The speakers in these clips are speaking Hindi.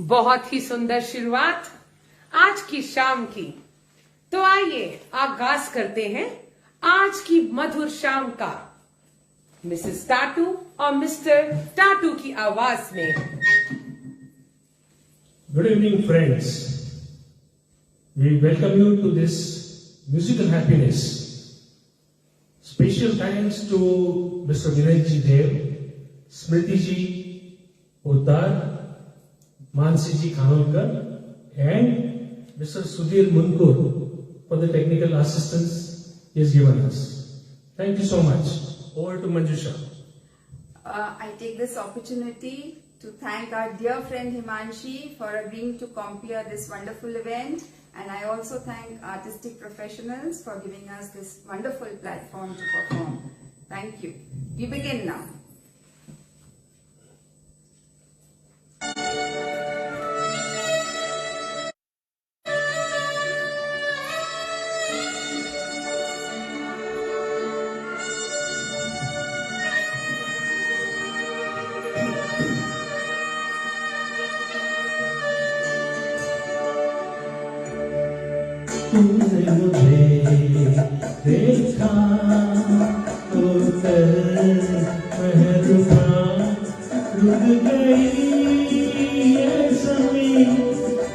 बहुत ही सुंदर शुरुआत आज की शाम की। तो आइए आगाज करते हैं आज की मधुर शाम का मिसेस टाटू और मिस्टर टाटू की आवाज में। Good evening, friends. We welcome you to this musical happiness. Special thanks to Mr. Vinayji Dev, Smriti ji Uddar, Mansi ji Khanolkar, and Mr. Sudhir Munkur for the technical assistance he has given us. Thank you so much. Over to Manjusha. I take this opportunity to thank our dear friend Himanshi for agreeing to compere this wonderful event, and I also thank artistic professionals for giving us this wonderful platform to perform. Thank you. We begin now. तुमने मुझे देखा तो कर मेहरबा रुक गई ये ज़मीं,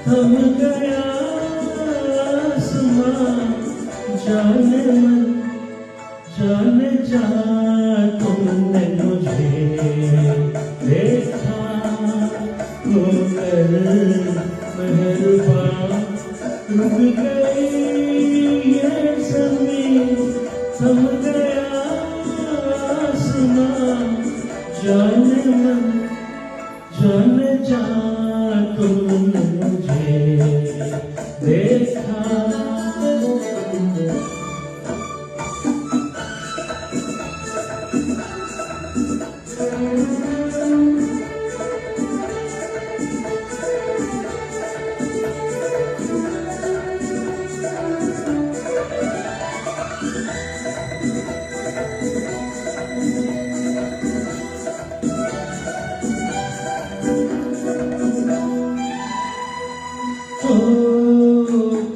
थम गया आसमां, जाने मन जाने जा तुमने मुझे देखा तो कर मेहरबा रुक गई ये ज़मीं, थम गया आसमां, जाने मन जाने जा तुमने मुझे देखा।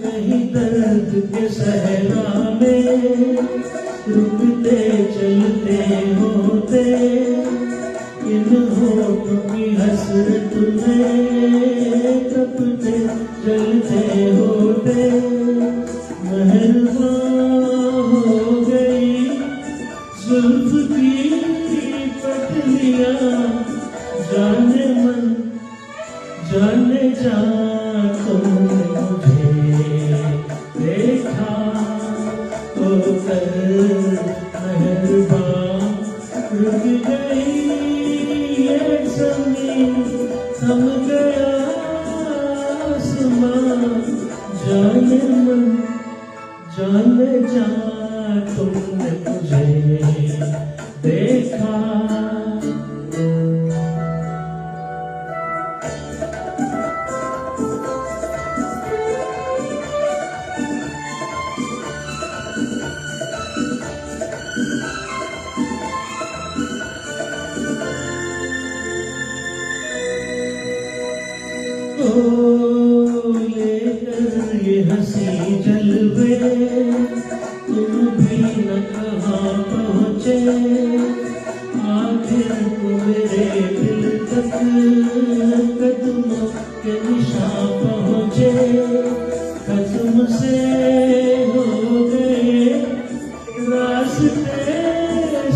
कहीं दर्द के सहरा में रुकते चलते होते, इन होठों की हसरत में तपते चलते होते, मेहरबा हो गई जुल्फ की पटलियां, जाने मन जाने जा तुमने मुझे देखा तो कर मेहरबा रुक गई ये ज़मीं, थम गया आसमां, जाने मन जाने जा तुमने मुझे देखा। लेकर ये हंसी जलवे तुम भी न कहाँ पहुँचे, आखिर को मेरे दिल तक कदमों के निशान पहुँचे, कदम से हो गए रास्ते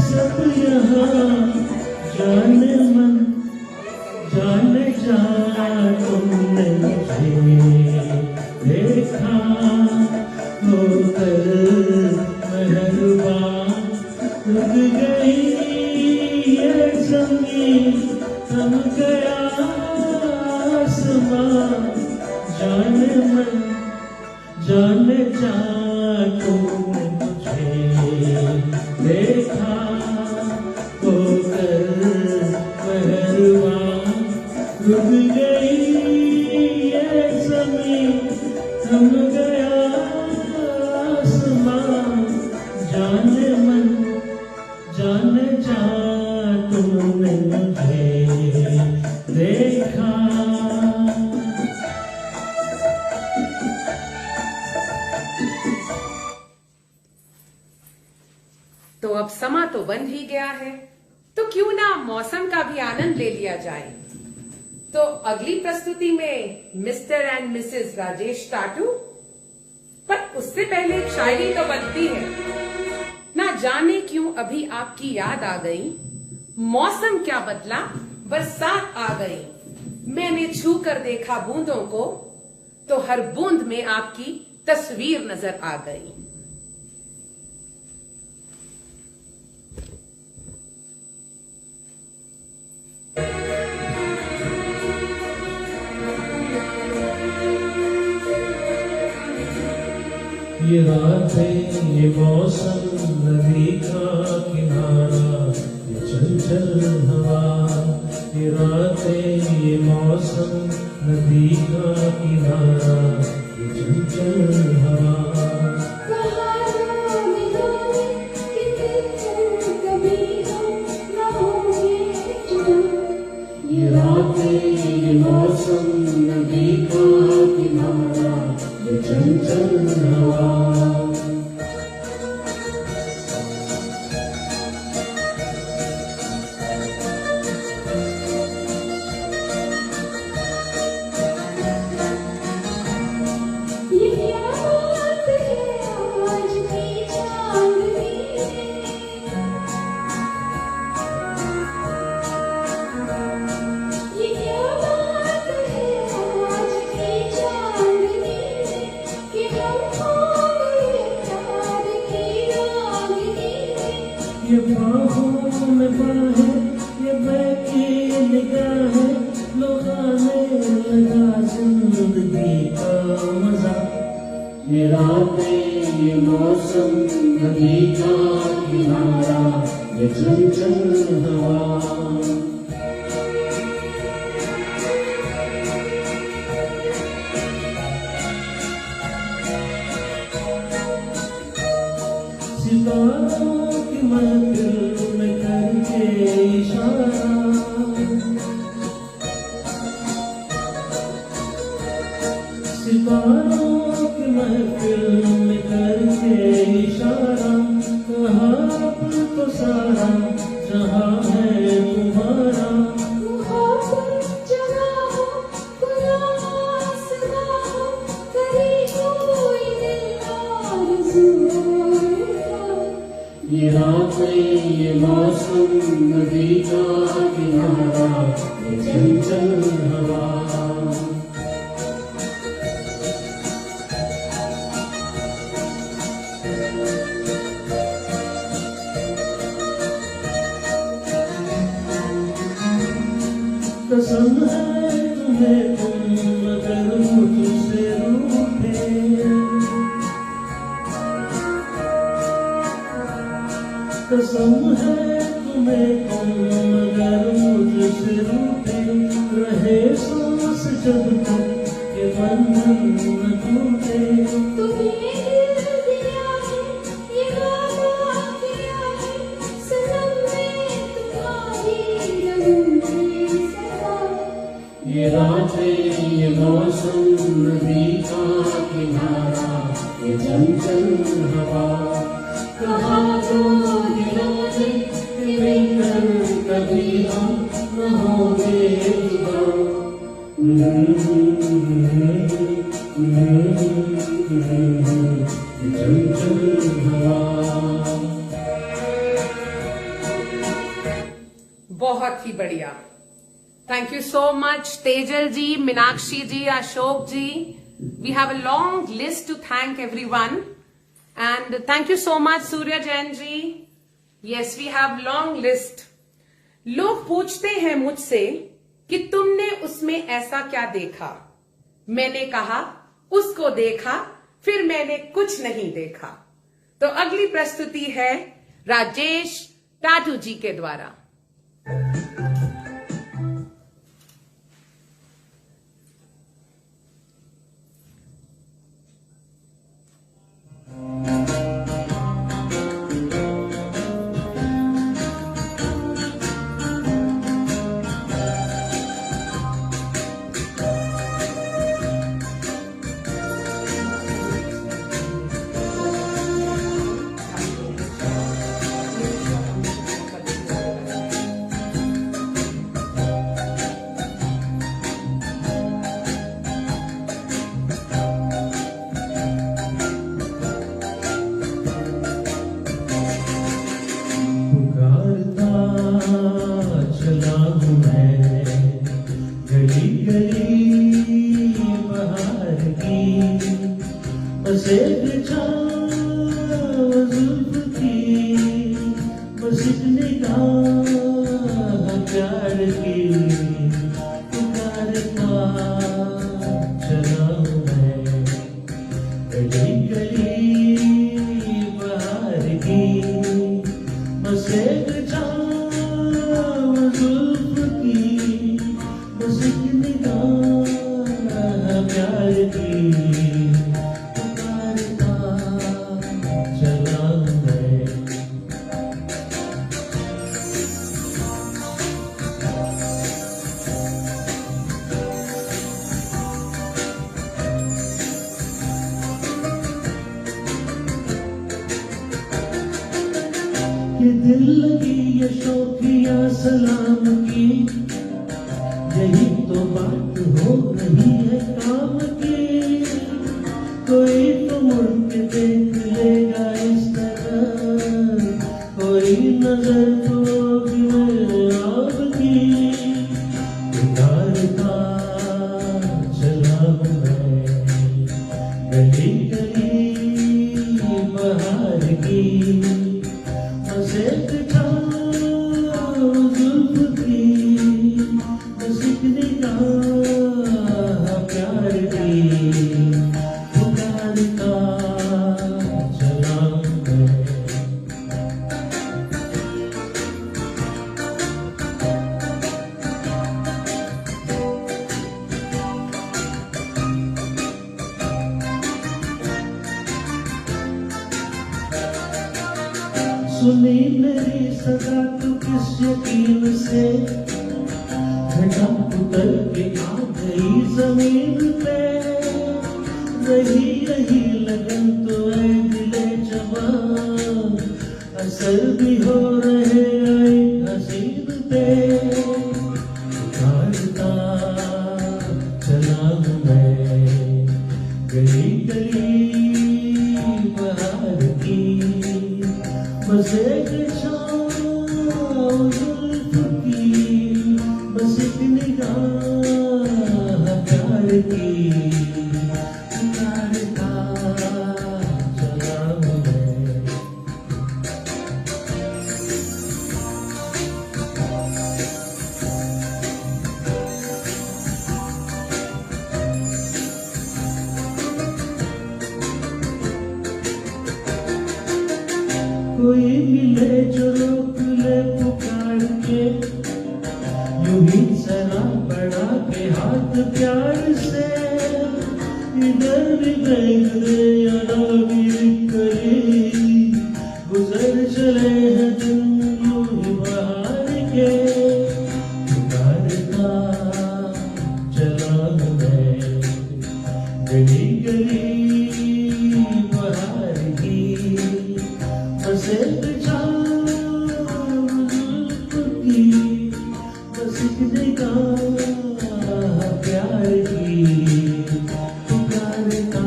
सब यहाँ, जाने मन जाने जा तुमने मुझे देखा तो कर मेहरबा रुक गई ये ज़मीं, थम गया आसमां, जाने मन जाने जा तुमने मुझे देखा तो कर मेहरबा रुक गई ये ज़मीं, थम गया आसमां, जाने मन जाने जा तुमने मुझे देखा। तो अब समा तो बन ही गया है, तो क्यों ना मौसम का भी आनंद ले लिया जाए। तो अगली प्रस्तुति में मिस्टर एंड मिसेस राजेश टाटू, पर उससे पहले एक शायरी तो बनती है। ना जाने क्यों अभी आपकी याद आ गई, मौसम क्या बदला बरसात आ गई, मैंने छू कर देखा बूंदों को, तो हर बूंद में आपकी तस्वीर नजर आ गई। ये रातें ये मौसम नदी का किनारा, ये चंचल हवा, ये रातें ये मौसम नदी का किनारा, ये चंचल हवा, ये रातें ये मौसम नदी का किनारा, ये चंचल हवा। ये बाहों में बाहें, ये बहकी निगाहें, लुभाने लगा जिंदगी का मजा। ये रातें, ये मौसम, नदी का किनारा, ये चंचल हवा। सितारों की महफिल में करके इशारा, सितारों की महफिल में करके इशारा, कहा अब तो सारा जहां है तुम्हारा। ये रातें, ये मौसम, नदी का किनारा, ये चंचल हवा। कसम है तुम्हें तुम अगर मुझसे रूठे, कसम है तुम्हें तुम अगर मुझसे रूठे, रहे सांस जब तक ये बंधन न टूटे। ये रातें, ये मौसम, नदी का किनारा, ये चंचल हवा। कहा तो दिलों ने कि मिलकर कभी हम न होंगे जुदा। ये चंचल हवा। बहुत ही बढ़िया। Thank you so much, Tejal ji, Meenakshi ji, Ashok ji. We have a long list to thank everyone. And thank you so much, Surya Jain ji. Yes, we have long list. लोग पूछते हैं मुझसे कि तुमने उसमें ऐसा क्या देखा? मैंने कहा, उसको देखा, फिर मैंने कुछ नहीं देखा। तो अगली प्रस्तुति है राजेश टाटू जी के द्वारा। ये दिल लगी ये शौकिया सलाम की, यही तो बात हो रही है काम की। कोई तो मुड़ के देख लेगा इस तरह, कोई नजर तो मेरे आपकी। उतारता चला हूँ मैं गली गली बहार की, बस बस एक छाँव जुल्फ की, बस एक निगाह प्यार की, पुकारता चला मैं। सुनी मेरी सदा तू किस यकीन से, घटा उतर के आ गई जमीन पे, रही रही लगन तो ऐ दिले जवान, असर भी हो रहे आए हसीन पे, पुकारता चला हूँ मैं गली गली बहार की, बस एक छाँव जुल्फ की, बस एक निगाह प्यार की, पुकारता चला हूँ मैं। कोई मिले जो रोक ले पुकार के, यूं ही सरा बढ़ा के हाथ प्यार से, इधर भी फेंक दे या ना भी करे, गुजर चले हैं दिन यूं ही बहार के, पुकारता चला हूँ मैं गली गली बहार की, बस एक छाँव जुल्फ की, बस एक निगाह प्यार की, पुकारता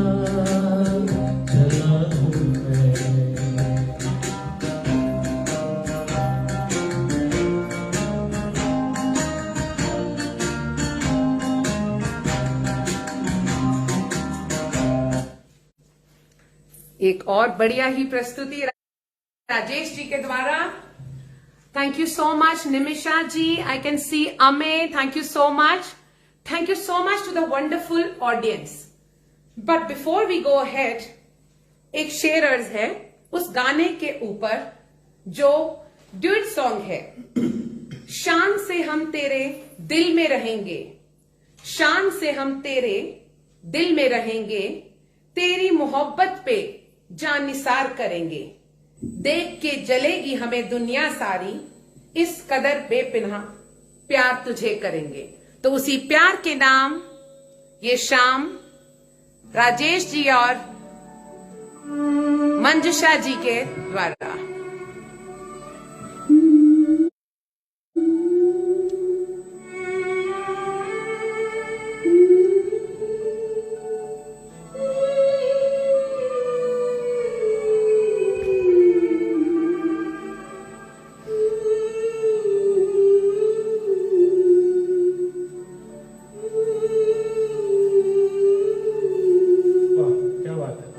चला हूँ मैं। एक और बढ़िया ही प्रस्तुति राजेश जी के द्वारा। Thank you so much Nimisha ji, I can see अमे, thank you so much, thank you so much to the wonderful audience. But before we go ahead, एक शेर अर्ज है उस गाने के ऊपर जो ड्यूट सॉन्ग है। शान से हम तेरे दिल में रहेंगे, शान से हम तेरे दिल में रहेंगे, तेरी मोहब्बत पे जान निसार करेंगे, देख के जलेगी हमें दुनिया सारी, इस कदर बेपनाह प्यार तुझे करेंगे। तो उसी प्यार के नाम ये शाम राजेश जी और मंजुषा जी के द्वारा। वाह क्या बात है।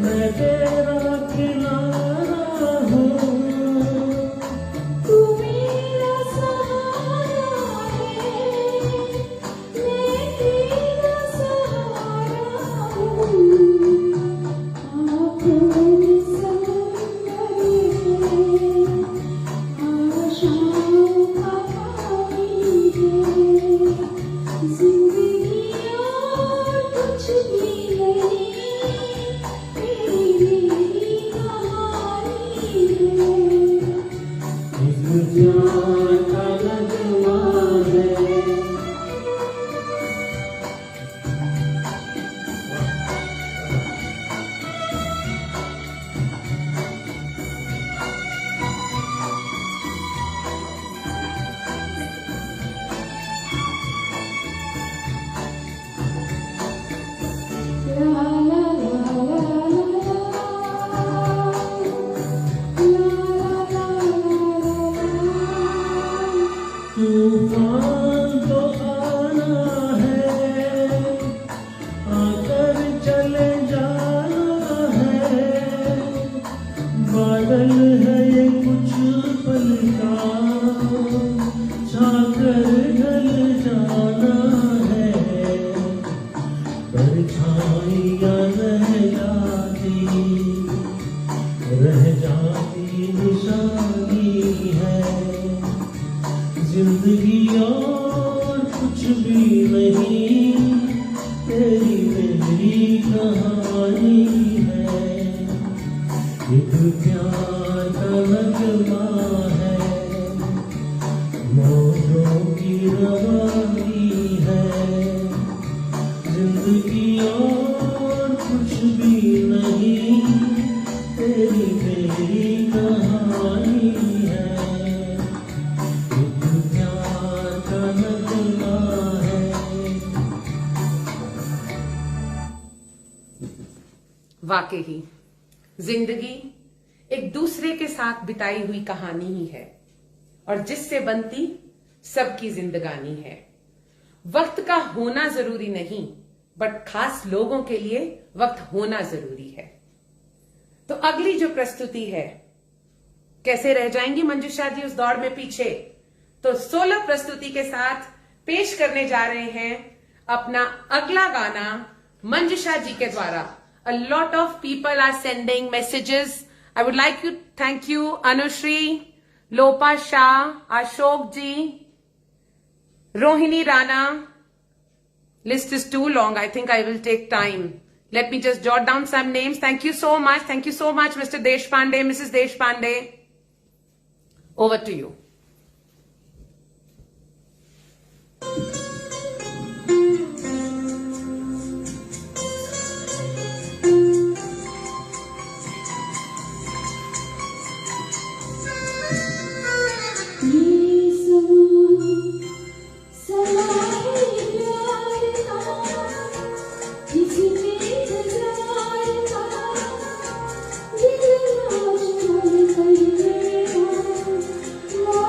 मैं तेरा किनारा हूँ, तू मेरा सहारा है, मैं तेरा सहारा हूँ। आँखों में समुंदर है, आशाओं का पानी है, जिंदगी और कुछ भी नहीं, तेरी मेरी कहानी है। एक प्यार का नगमा है। ला ला ला ला ला तूफान तो आना है, आकर चले जाना है, बादल है ये कुछ पल का, छाकर ढल जाना है, परछाइयाँ रह जाती निशानी है, जिंदगी और कुछ भी नहीं, तेरी मेरी कहानी है। एक प्यार का नगमा है, मौजों की रवानी है, जिंदगी और कुछ भी नहीं, तेरी मेरी कहानी है। एक प्यार का नगमा है। वाकई जिंदगी एक दूसरे के साथ बिताई हुई कहानी ही है, और जिससे बनती सबकी जिंदगानी है। वक्त का होना जरूरी नहीं, बट खास लोगों के लिए वक्त होना जरूरी है। तो अगली जो प्रस्तुति है, कैसे रह जाएंगी मंजुषा जी उस दौड़ में पीछे, तो सोलो प्रस्तुति के साथ पेश करने जा रहे हैं अपना अगला गाना मंजुषा जी के द्वारा। A lot of people are sending messages. I would like to thank you, Anushri, Lopa Shah, Ashok ji, Rohini Rana. List is too long. I think I will take time. Let me just jot down some names. Thank you so much. Thank you so much, Mr. Deshpande, Mrs. Deshpande. Over to you. La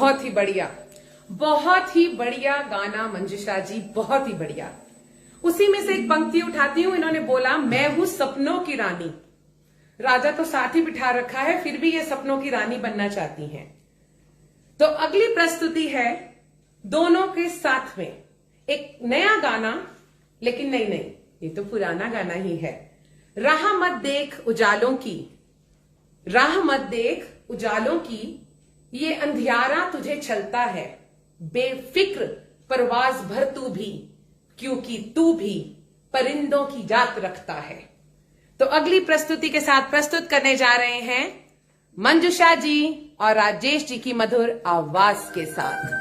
बहुत ही बढ़िया गाना मंजुषा जी, बहुत ही बढ़िया। उसी में से एक पंक्ति उठाती हूं। इन्होंने बोला, मैं हूं सपनों की रानी। राजा तो साथ ही बिठा रखा है, फिर भी ये सपनों की रानी बनना चाहती हैं। तो अगली प्रस्तुति है दोनों के साथ में एक नया गाना, लेकिन नहीं, ये तो पुराना गाना ही है। राह मत देख उजालों की, राह मत देख उजालों की, ये अंधियारा तुझे चलता है, बेफिक्र परवाज भर तू भी, क्योंकि तू भी परिंदों की जात रखता है। तो अगली प्रस्तुति के साथ प्रस्तुत करने जा रहे हैं मंजुषा जी और राजेश जी की मधुर आवाज के साथ।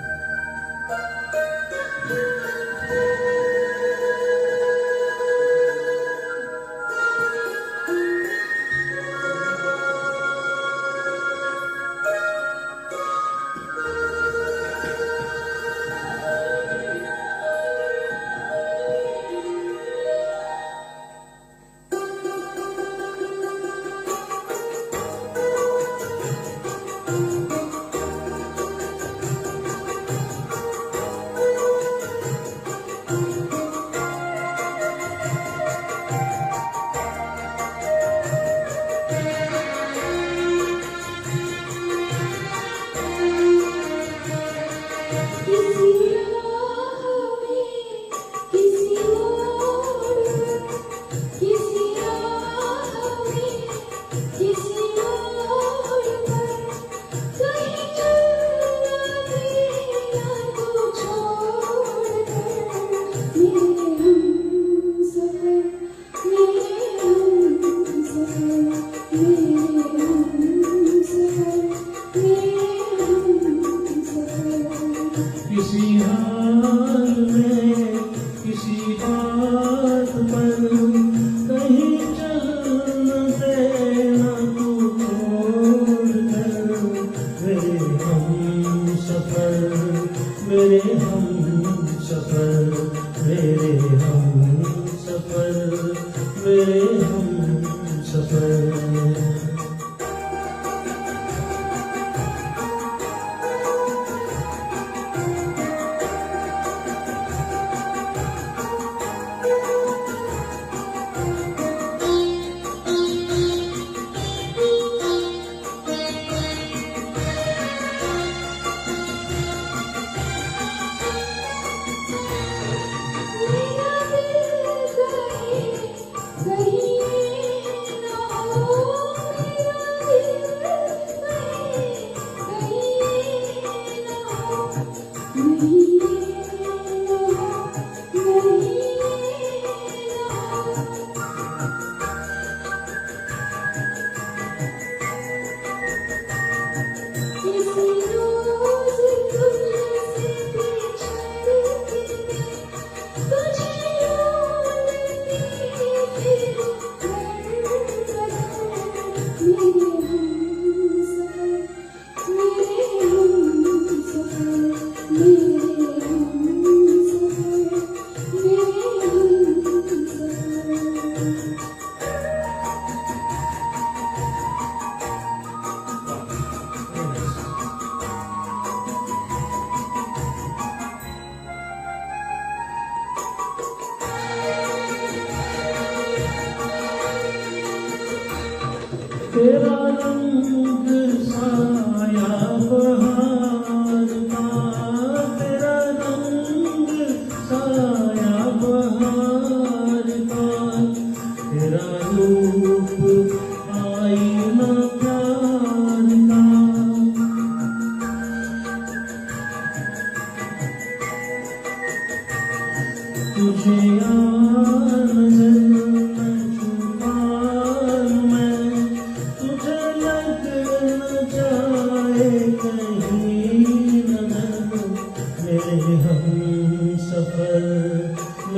तेरा रंग साया बहार का, तेरा रंग साया बहार का, तेरा रूप आईना प्यार का। तुझे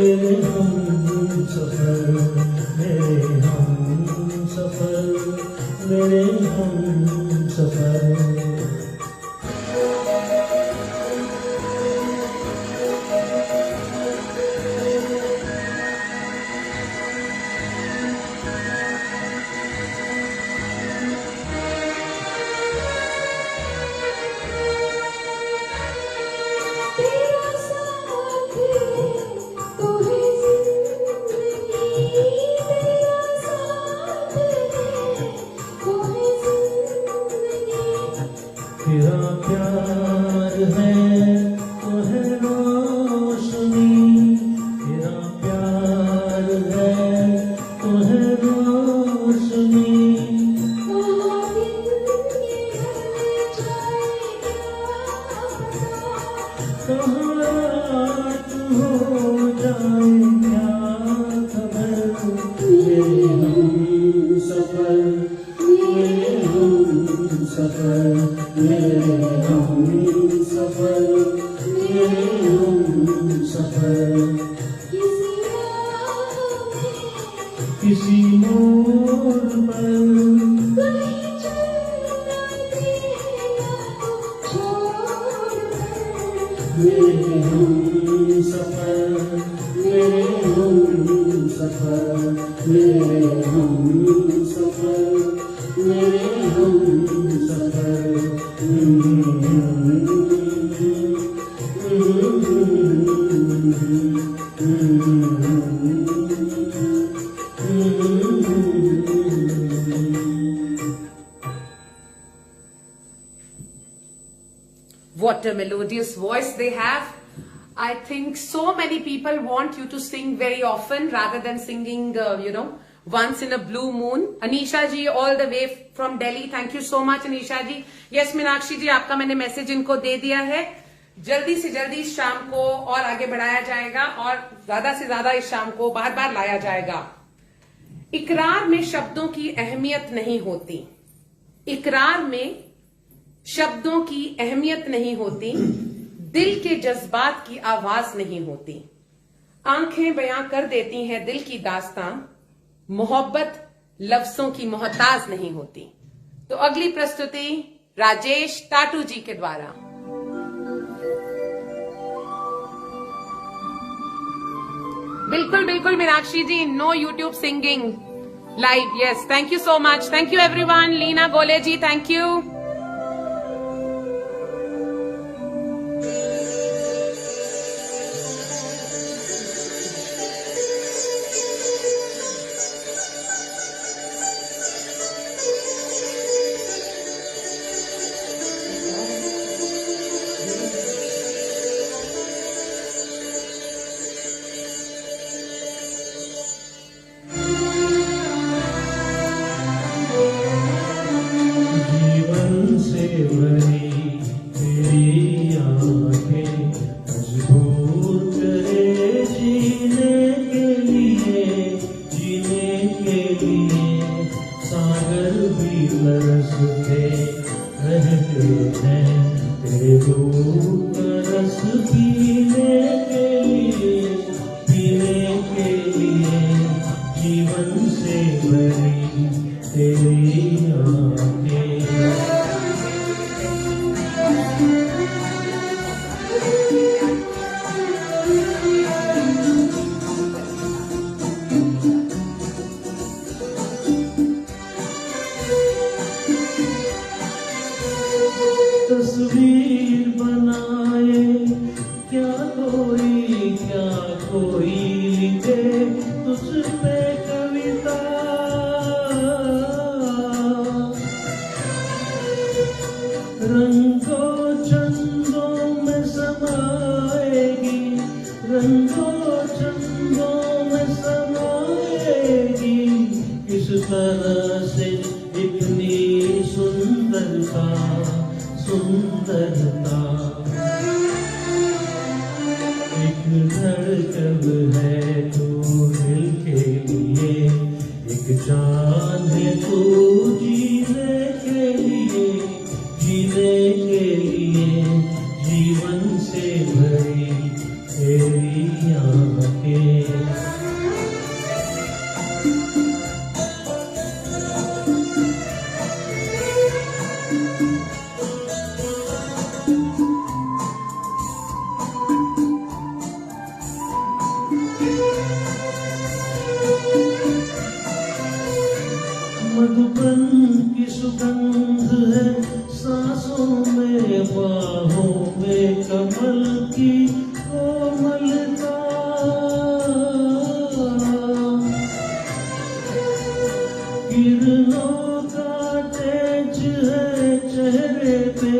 मेरे हम सफर। किसी मोड़ पर कहीं चलना दे या तो छोड़कर मेरे हम सफर, मेरे हम सफर, मेरे हम सफर, मेरे हम सफर। What a melodious voice they have. I think so many people want you to sing very often rather than singing, once in a blue moon. Anisha ji, all the way from Delhi. Thank you so much, Anisha ji. Yes, Meenakshi ji, आपका मैंने मैसेज इनको दे दिया है. जल्दी से जल्दी इस शाम को और आगे बढ़ाया जाएगा और ज्यादा से ज्यादा इस शाम को बार बार लाया जाएगा. इकरार में शब्दों की अहमियत नहीं होती. इकरार में शब्दों की अहमियत नहीं होती. दिल के जज्बात की आवाज नहीं होती. आंखें बयां कर देती हैं दिल की दास्तां. मोहब्बत लफ्जों की मोहताज नहीं होती. तो अगली प्रस्तुति राजेश टाटू जी के द्वारा. बिल्कुल बिल्कुल Meenakshi ji, no YouTube singing live. Yes, thank you so much. Thank you everyone. Leena Gole ji, thank you. जीवन से भरी तेरी आंखें मजबूर करे जीने के लिए, जीने के लिए. सागर भी तरसते रहते हैं तेरे रूप का रस पीने के लिए, पीने के लिए. जीवन से भरी तेरी आंखें. तस्वीर बनाए क्या कोई लिखे तुझ पे कविता. रंगों चंदों में समाएगी, रंगों चंदों में समाएगी. किस तरह से इतनी सुंदरता, सुंदरता. एक धड़कन है तू दिल के लिए, एक जान है तू जीने के लिए, जीने के लिए. जीवन से भरी तेरी आंखें. मधुबन की सुगंध है सांसों में, बाहों में कमल की कोमलता. किरणों का तेज है चेहरे पे,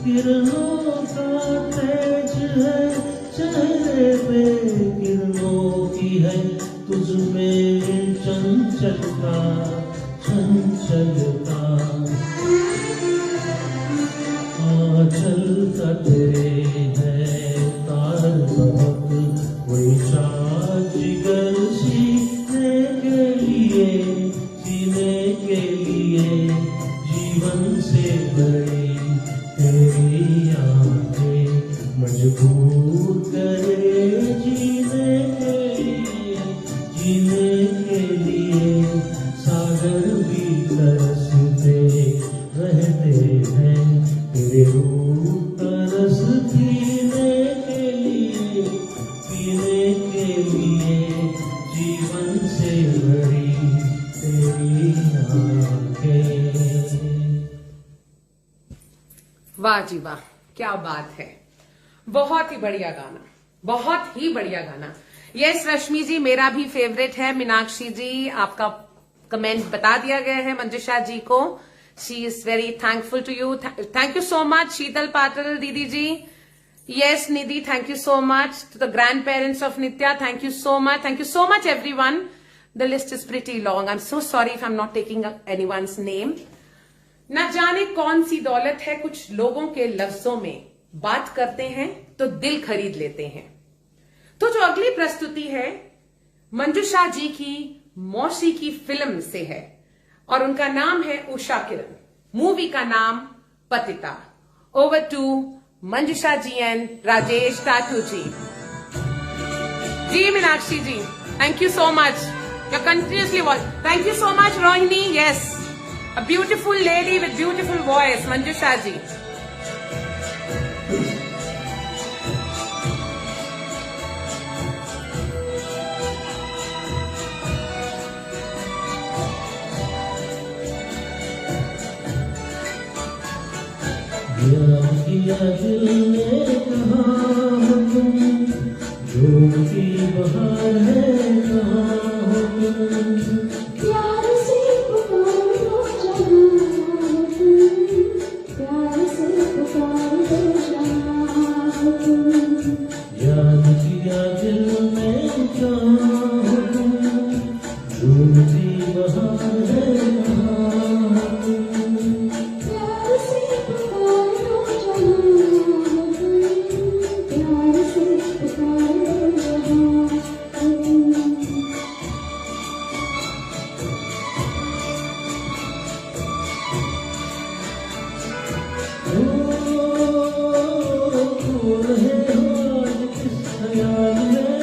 किरणों का तेज है चेहरे पे. किरणों की है तुझ में चंचलता, चंचलता. आंचल का तेरे है तार बहुत, वही चाह जिगर सीने के लिए, सीने के लिए. जीवन से भरी तेरी आंखें मजबूर करे जीने के लिए, जीने के लिए. तरसते रहते हैं, तेरे रूप तरस पीने के लिए जीवन से भरी तेरी आंखें। वाह जी वाह, क्या बात है। बहुत ही बढ़िया गाना, बहुत ही बढ़िया गाना। यस रश्मि जी, मेरा भी फेवरेट है। मीनाक्षी जी, आपका कमेंट बता दिया गया है मंजुषा जी को। She is very thankful to you. Thank you so much Sheetal Patil दीदी ji. Yes Nidhi, thank you so much to the grandparents of Nitya, thank you so much, thank you so much everyone. The list is pretty long, I am so sorry if I am not taking anyone's name. न जाने कौन सी दौलत है, कुछ लोगों के लफ्जों में बात करते हैं तो दिल खरीद लेते हैं। तो जो अगली प्रस्तुति है मंजुषा जी की मौसी की फिल्म से है और उनका नाम है उषा किरण। मूवी का नाम Patita. Over to Manjusha ji and Rajesh Tatu ji. जी Meenakshi ji, thank you so much, you continuously watch. Thank you so much Rohini. Yes, a beautiful lady with beautiful voice, Manjusha ji. किया दिल ने कहा तुम, झूम की बहार है कहाँ हो तुम। प्यार से पुकारो जहाँ तुम, प्यार से पुकारो जहाँ तुम। याद किया दिल में कहाँ तुम, झूमती बहार है कहाँ तुम। प्यार से पुकारो जहाँ तुम, प्यार से पुकारो जहाँ तुम। खो रहे हो आज किस ख्याल में,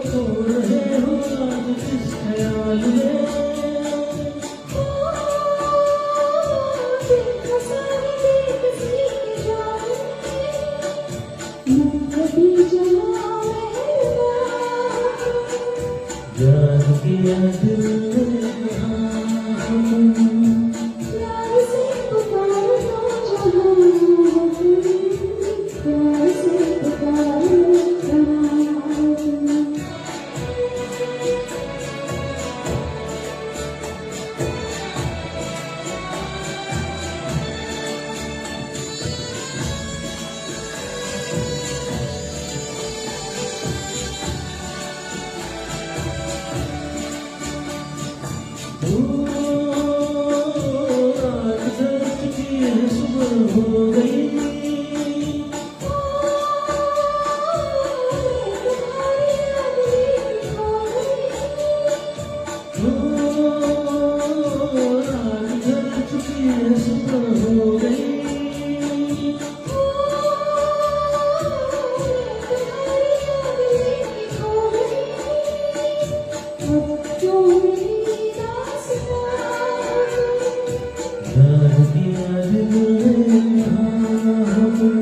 खो रहे हो आज किस ख्याल में। याद किया दिल ने कहा तुम, आज दर्द की है सुबह हो गई। आज दर्द की है सुबह हो गई। याद किया दिल ने कहा तुम,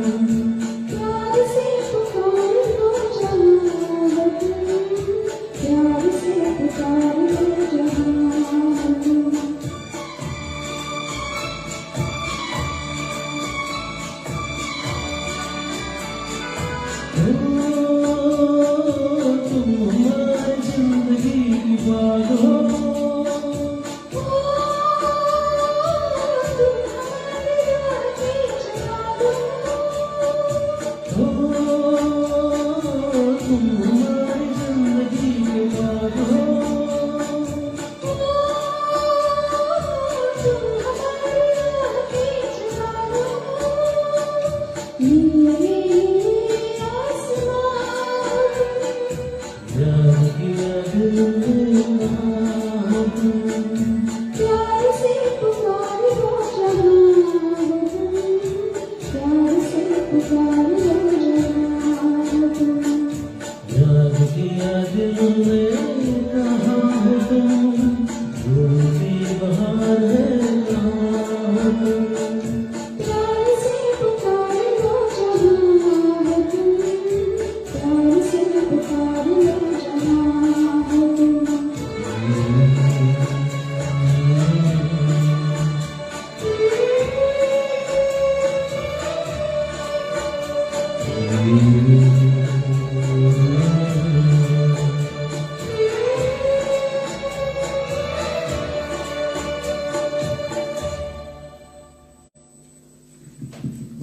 तुम हमारी जिंदगी की बात हो।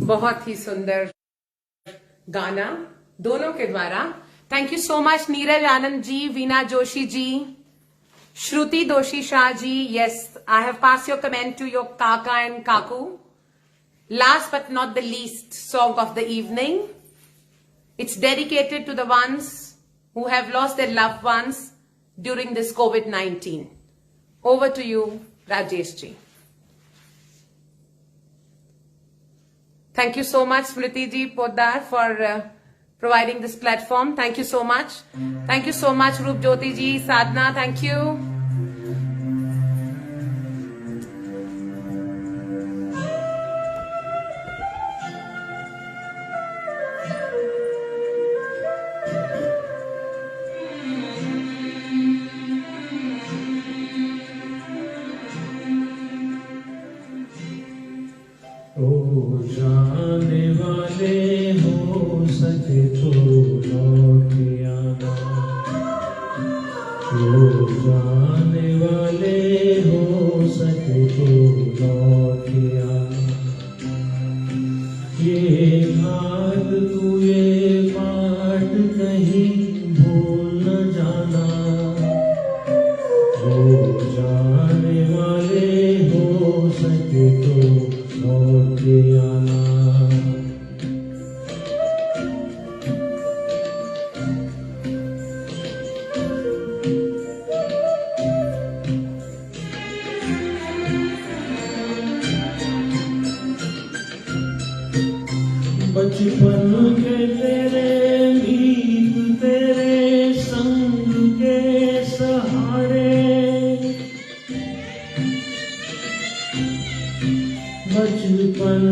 बहुत ही सुंदर गाना दोनों के द्वारा। Thank you so much Neeraj Anand ji, Veena Joshi ji, Shruti Doshi Shah ji. Yes, I have pass your comment to your kaka and kaku. Last but not the least song of the evening. It's dedicated to the ones who have lost their loved ones during this COVID-19. Over to you, Rajesh ji. Thank you so much, Smriti ji Poddar, for providing this platform. Thank you so much. Thank you so much, Roop Jyoti ji, Sadhna, thank you. जाने वाले हो सके तो लौट आना, ओ जाने वाले हो सके तो लौट आना। ये घाट तू ये बाट कहीं भूल न जाना, ओ जाने वाले हो सके तो लौट आना। बचपन के तेरे मीत तेरे संग के सहारे, बचपन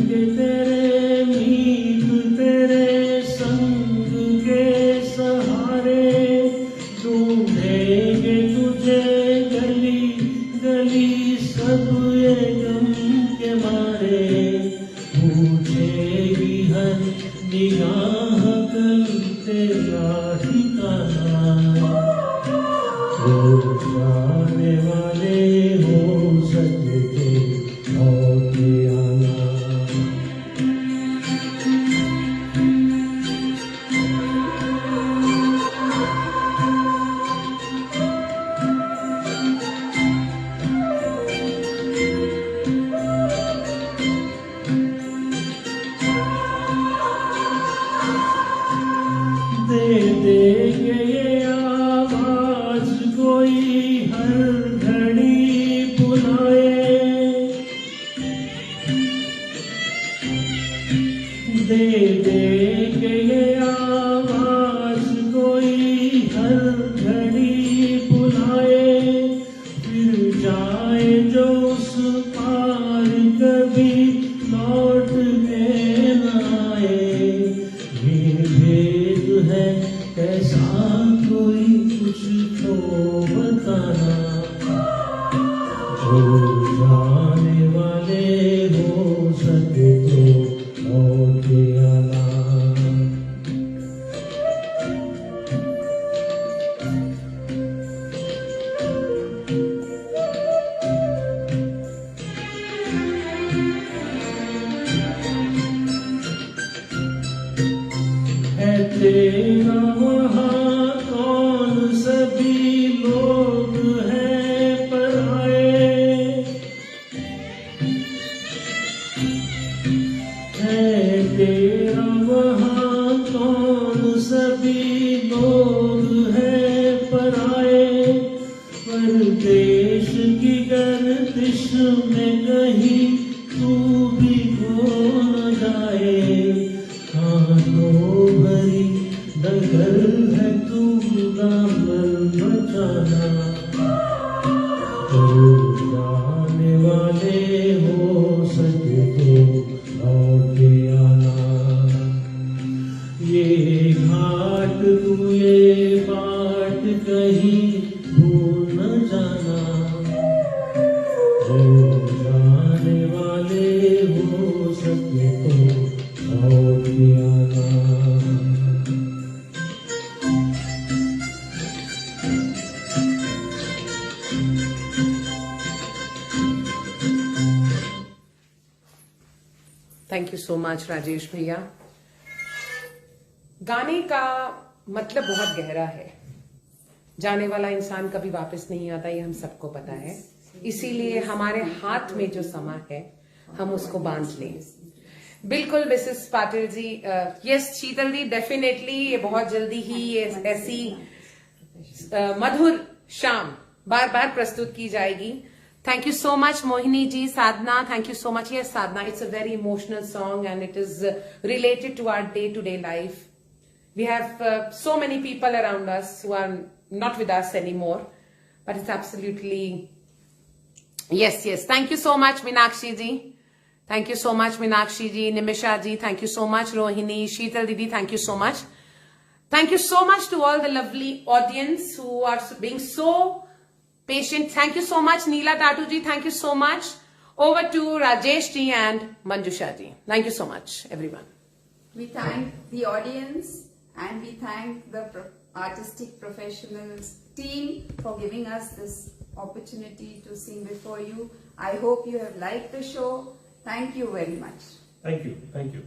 के तेरे मीत तेरे संग के सहारे, ढूंढेंगे तुझे गली गली सब ये गम के मारे, पूछेगी हर निगाह कल तेरा ठिकाना, ओ जाने वाले हो सके तो लौट आना। दे देंगे ये आवाज कोई हर घड़ी बुलाए, दे देंगे ये आवाज कोई हर घड़ी बुलाए, फिर जाए जो उस पार कभी लौट के न आए। ये भेद है कैसा कोई कुछ तो बताना, जो जाने वाले हो सके तो लौट आना। है तेरा वहाँ कौन सभी लोग हैं पराए, है तेरा वहाँ कौन सभी लोग हैं पराए, परदेश की गर्दिश में कहीं तू भी खो न जाए, कांटों भरी डगर है तू दामन बचाना, तो जाने वाले हो सके तो लौट आना। ये घाट तू ये बाट कहीं भूल न जाना, ओ जाने वाले हो सके तो लौट आना। Thank you so much Rajesh भैया। गाने का मतलब बहुत गहरा है। जाने वाला इंसान कभी वापस नहीं आता, ये हम सबको पता है। इसीलिए हमारे हाथ में जो समा है हम उसको बांध लें। बिल्कुल मिसेस पाटिल जी, यस शीतल जी, डेफिनेटली ये बहुत जल्दी ही ये ऐसी मधुर शाम बार बार प्रस्तुत की जाएगी। Thank you so much, Mohini ji, Sadhna. Thank you so much. Yes, Sadhna, it's a very emotional song and it is related to our day-to-day life. We have so many people around us who are not with us anymore, but it's absolutely yes. Thank you so much, Meenakshi ji. Thank you so much, Meenakshi ji, Nimisha ji. Thank you so much, Rohini, Sheetal Didi. Thank you so much. Thank you so much to all the lovely audience who are being so patient. Thank you so much, Neela Tatu ji. Thank you so much. Over to Rajesh ji and Manjusha ji. Thank you so much, everyone. We thank the audience and we thank the artistic professionals team for giving us this opportunity to sing before you. I hope you have liked the show. Thank you very much. Thank you. Thank you.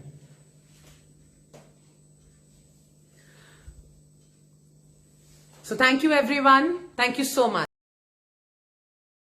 So thank you, everyone. Thank you so much.